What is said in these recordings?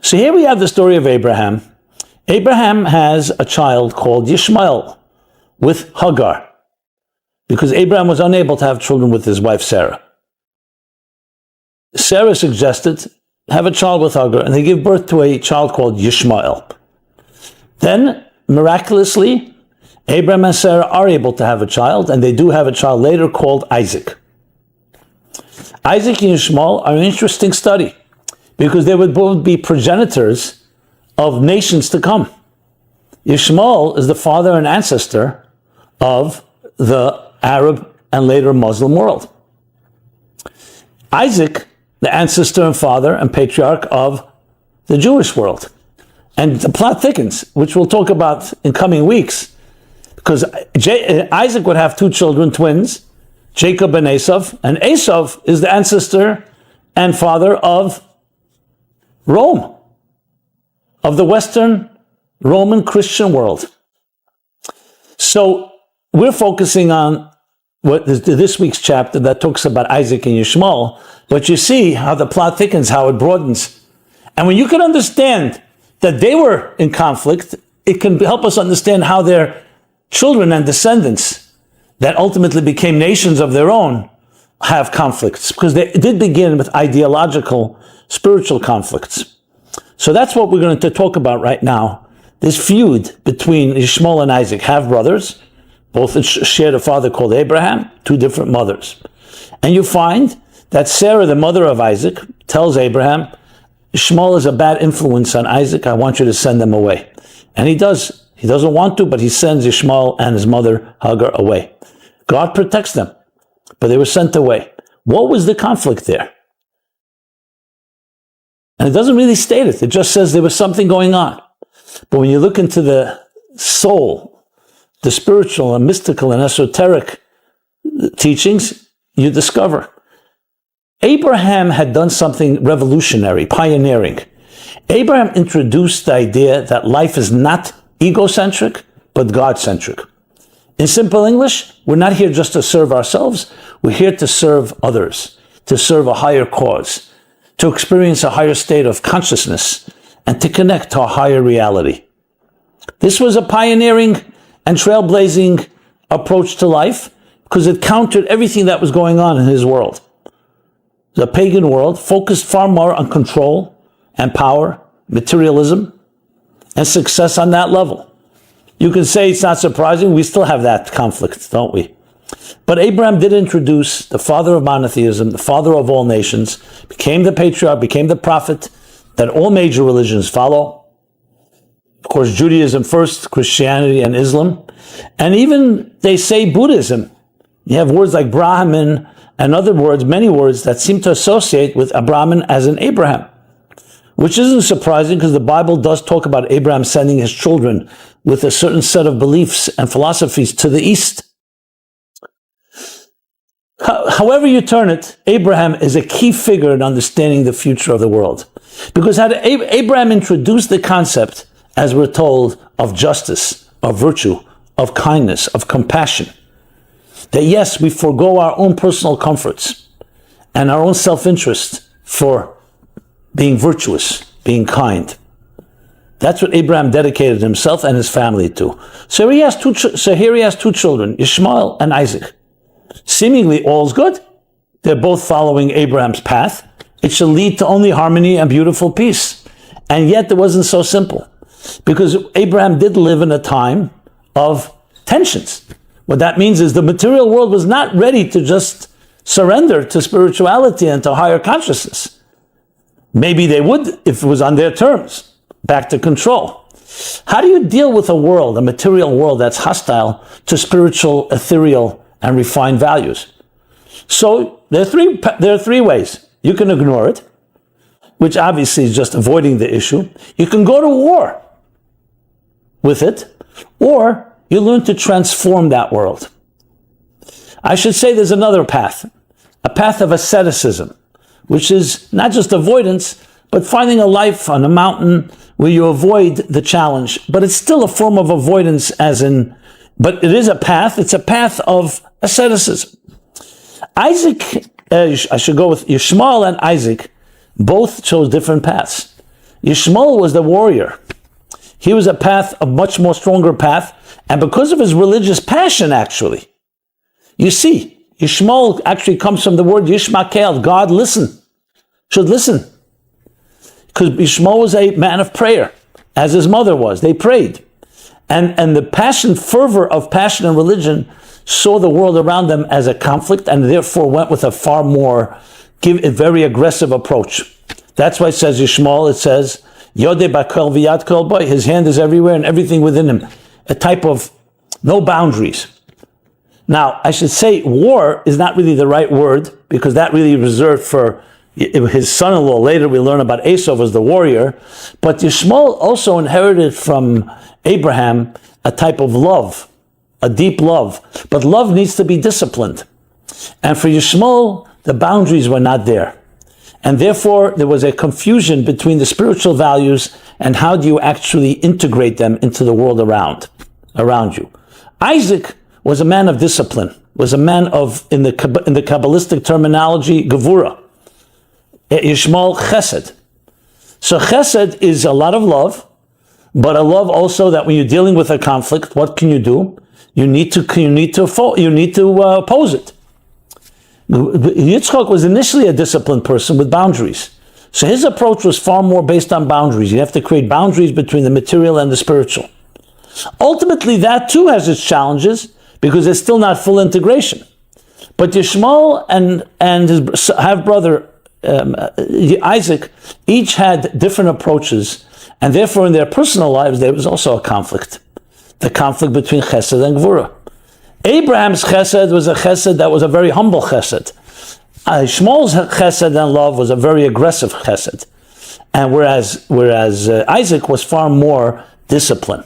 So here we have the story of Abraham. Abraham has a child called Ishmael with Hagar, because Abraham was unable to have children with his wife Sarah. Sarah suggested, have a child with Hagar, and they give birth to a child called Ishmael. Then, miraculously, Abraham and Sarah are able to have a child, and they do have a child later called Isaac. Isaac and Ishmael are an interesting study, because they would both be progenitors of nations to come. Ishmael is the father and ancestor of the Arab and later Muslim world. Isaac, the ancestor and father and patriarch of the Jewish world. And the plot thickens, which we'll talk about in coming weeks, because Isaac would have two children, twins, Jacob and Esav, and Esav is the ancestor and father of Rome, of the Western Roman Christian world. So we're focusing on what is this week's chapter that talks about Isaac and Ishmael, but you see how the plot thickens, how it broadens. And when you can understand that they were in conflict, it can help us understand how their children and descendants that ultimately became nations of their own have conflicts, because they did begin with ideological, spiritual conflicts. So that's what we're going to talk about right now. This feud between Ishmael and Isaac, half brothers, both shared a father called Abraham, two different mothers. And you find that Sarah, the mother of Isaac, tells Abraham, Ishmael is a bad influence on Isaac, I want you to send them away. And he does. He doesn't want to, but he sends Ishmael and his mother Hagar away. God protects them, but they were sent away. What was the conflict there? And it doesn't really state it. It just says there was something going on. But when you look into the soul, the spiritual and mystical and esoteric teachings, you discover Abraham had done something revolutionary, pioneering. Abraham introduced the idea that life is not egocentric, but God-centric. In simple English, we're not here just to serve ourselves. We're here to serve others, to serve a higher cause, to experience a higher state of consciousness, and to connect to a higher reality. This was a pioneering and trailblazing approach to life, because it countered everything that was going on in his world. The pagan world focused far more on control and power, materialism, and success on that level. You can say it's not surprising, we still have that conflict, don't we? But Abraham did introduce the father of monotheism, the father of all nations, became the patriarch, became the prophet that all major religions follow. Of course, Judaism first, Christianity and Islam, and even they say Buddhism. You have words like Brahmin and other words, many words that seem to associate with a Brahmin as an Abraham, which isn't surprising because the Bible does talk about Abraham sending his children with a certain set of beliefs and philosophies to the east. However you turn it, Abraham is a key figure in understanding the future of the world. Because had Abraham introduced the concept, as we're told, of justice, of virtue, of kindness, of compassion, that yes, we forego our own personal comforts and our own self-interest for being virtuous, being kind. That's what Abraham dedicated himself and his family to. So here he has two children, Ishmael and Isaac. Seemingly all's good. They're both following Abraham's path. It should lead to only harmony and beautiful peace. And yet it wasn't so simple, because Abraham did live in a time of tensions. What that means is the material world was not ready to just surrender to spirituality and to higher consciousness. Maybe they would if it was on their terms. Back to control. How do you deal with a world, a material world that's hostile to spiritual, ethereal, and refined values? So there are three ways. You can ignore it, which obviously is just avoiding the issue. You can go to war with it, or you learn to transform that world. I should say there's another path, a path of asceticism, which is not just avoidance, but finding a life on a mountain where you avoid the challenge. But it's still a form of avoidance but it is a path. It's a path of asceticism. I should go with Ishmael and Isaac, both chose different paths. Ishmael was the warrior. He was a much more stronger path. And because of his religious passion, actually, you see, Ishmael actually comes from the word Yishmael, God should listen. Because Ishmael was a man of prayer, as his mother was. They prayed. And the fervor of passion and religion saw the world around them as a conflict, and therefore went with a far more, a very aggressive approach. That's why it says Ishmael, it says, Yodeh Bakol V'yad Kol Boy, his hand is everywhere and everything within him. A type of no boundaries. Now, I should say war is not really the right word, because that really reserved for his son-in-law. Later we learn about Esau as the warrior. But Ishmael also inherited from Abraham a type of love, a deep love. But love needs to be disciplined. And for Ishmael, the boundaries were not there. And therefore, there was a confusion between the spiritual values and how do you actually integrate them into the world around you. Isaac was a man of discipline, was a man of, in the Kabbalistic terminology, Gevura. Ishmael, Chesed. So Chesed is a lot of love, but a love also that when you're dealing with a conflict, what can you do? You need to oppose it. Yitzchak was initially a disciplined person with boundaries. So his approach was far more based on boundaries. You have to create boundaries between the material and the spiritual. Ultimately, that too has its challenges because it's still not full integration. But Ishmael and his half-brother Isaac each had different approaches, and therefore in their personal lives there was also a conflict. The conflict between Chesed and Gvura. Abraham's Chesed was a Chesed that was a very humble Chesed. Ishmael's Chesed and love was a very aggressive Chesed. And whereas Isaac was far more disciplined.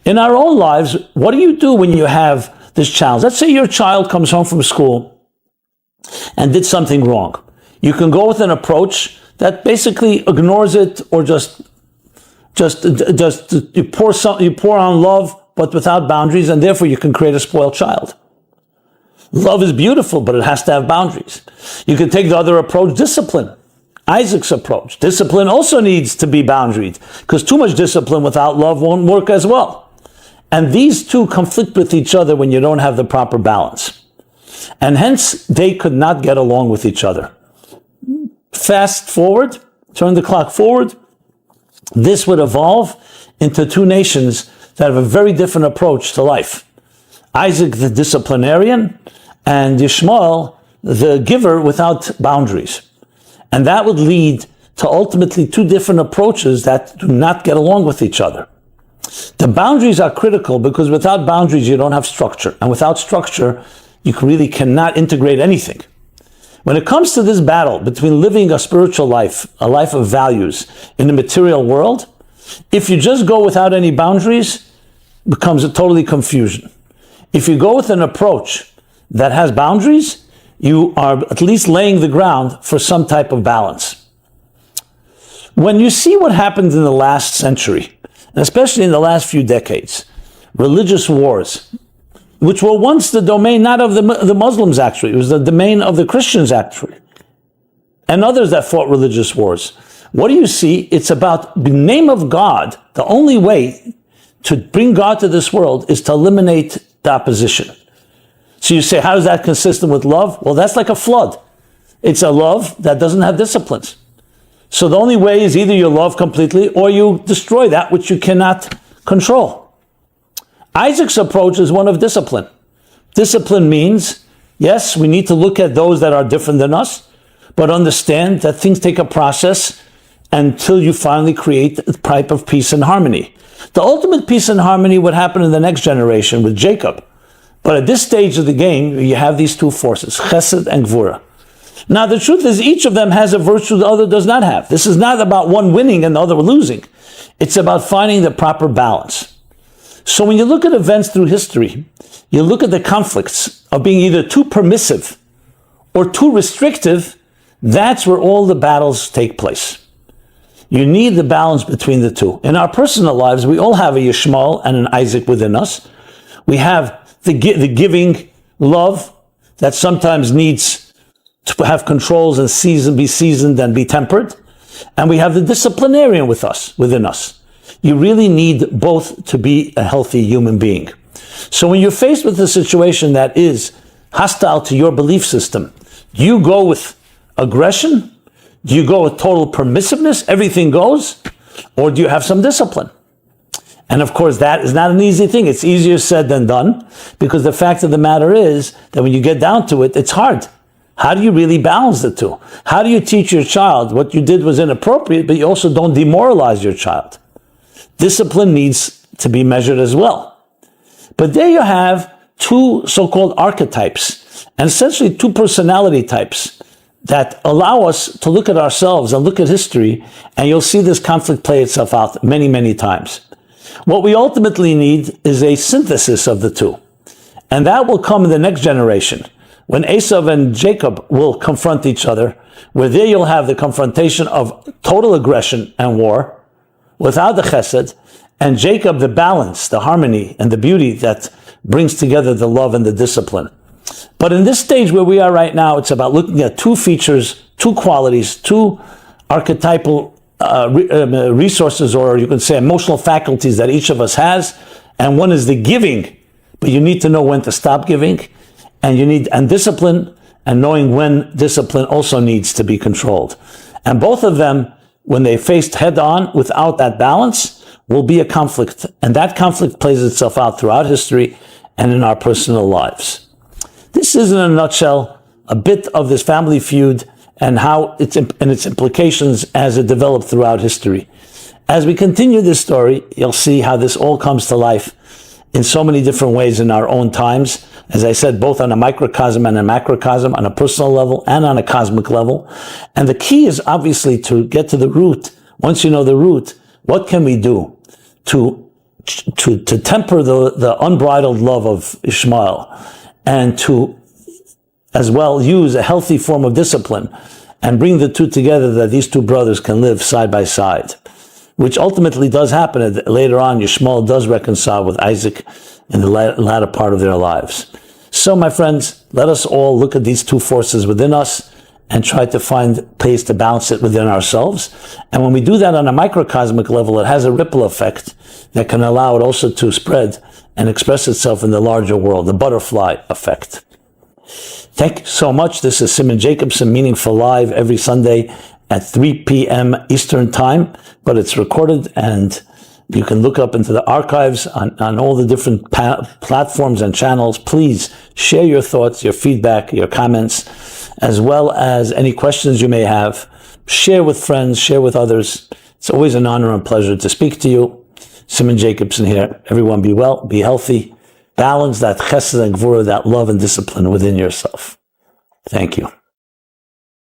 In our own lives, what do you do when you have this challenge? Let's say your child comes home from school and did something wrong. You can go with an approach that basically ignores it, or just you pour on love, but without boundaries, and therefore you can create a spoiled child. Love is beautiful, but it has to have boundaries. You can take the other approach, discipline. Isaac's approach. Discipline also needs to be boundaried, because too much discipline without love won't work as well. And these two conflict with each other when you don't have the proper balance. And hence, they could not get along with each other. Fast forward, turn the clock forward, this would evolve into two nations that have a very different approach to life. Isaac, the disciplinarian, and Ishmael, the giver without boundaries. And that would lead to ultimately two different approaches that do not get along with each other. The boundaries are critical because without boundaries you don't have structure. And without structure, you really cannot integrate anything. When it comes to this battle between living a spiritual life, a life of values in the material world, if you just go without any boundaries, it becomes a totally confusion. If you go with an approach that has boundaries, you are at least laying the ground for some type of balance. When you see what happened in the last century, and especially in the last few decades, religious wars, which were once the domain not of the Muslims actually, it was the domain of the Christians actually, and others that fought religious wars. What do you see? It's about the name of God. The only way to bring God to this world is to eliminate the opposition. So you say, how is that consistent with love? Well, that's like a flood. It's a love that doesn't have disciplines. So the only way is either you love completely or you destroy that which you cannot control. Isaac's approach is one of discipline. Discipline means, yes, we need to look at those that are different than us, but understand that things take a process until you finally create a type of peace and harmony. The ultimate peace and harmony would happen in the next generation with Jacob. But at this stage of the game, you have these two forces, Chesed and Gvura. Now, the truth is each of them has a virtue the other does not have. This is not about one winning and the other losing. It's about finding the proper balance. So when you look at events through history, you look at the conflicts of being either too permissive or too restrictive, that's where all the battles take place. You need the balance between the two. In our personal lives, we all have a Ishmael and an Isaac within us. We have the giving love that sometimes needs to have controls and be seasoned and be tempered. and we have the disciplinarian within us. You really need both to be a healthy human being. So when you're faced with a situation that is hostile to your belief system, do you go with aggression? Do you go with total permissiveness? Everything goes? Or do you have some discipline? And of course, that is not an easy thing. It's easier said than done, because the fact of the matter is that when you get down to it, it's hard. How do you really balance the two? How do you teach your child what you did was inappropriate, but you also don't demoralize your child? Discipline needs to be measured as well. But there you have two so-called archetypes, and essentially two personality types that allow us to look at ourselves and look at history, and you'll see this conflict play itself out many, many times. What we ultimately need is a synthesis of the two. And that will come in the next generation, when Esau and Jacob will confront each other, where there you'll have the confrontation of total aggression and war, without the chesed, and Jacob the balance, the harmony, and the beauty that brings together the love and the discipline. But in this stage where we are right now, it's about looking at two features, two qualities, two archetypal resources, or you can say emotional faculties that each of us has. And one is the giving, but you need to know when to stop giving, and discipline, and knowing when discipline also needs to be controlled. And both of them, when they faced head on without that balance, will be a conflict. And that conflict plays itself out throughout history and in our personal lives. This is, in a nutshell, a bit of this family feud and how its implications as it developed throughout history. As we continue this story, you'll see how this all comes to life in so many different ways in our own times. As I said, both on a microcosm and a macrocosm, on a personal level and on a cosmic level. And the key is obviously to get to the root. Once you know the root, what can we do to temper the unbridled love of Ishmael, and to as well use a healthy form of discipline and bring the two together, that these two brothers can live side by side, which ultimately does happen. Later on, Ishmael does reconcile with Isaac in the latter part of their lives. So, my friends, let us all look at these two forces within us and try to find ways to balance it within ourselves. And when we do that on a microcosmic level, it has a ripple effect that can allow it also to spread and express itself in the larger world, the butterfly effect. Thank you so much. This is Simon Jacobson, Meaningful Live, every Sunday at 3 p.m. Eastern Time, but it's recorded, and you can look up into the archives on all the different platforms and channels. Please share your thoughts, your feedback, your comments, as well as any questions you may have. Share with friends, share with others. It's always an honor and pleasure to speak to you. Simon Jacobson here. Everyone be well, be healthy. Balance that chesed and gvura, that love and discipline within yourself. Thank you.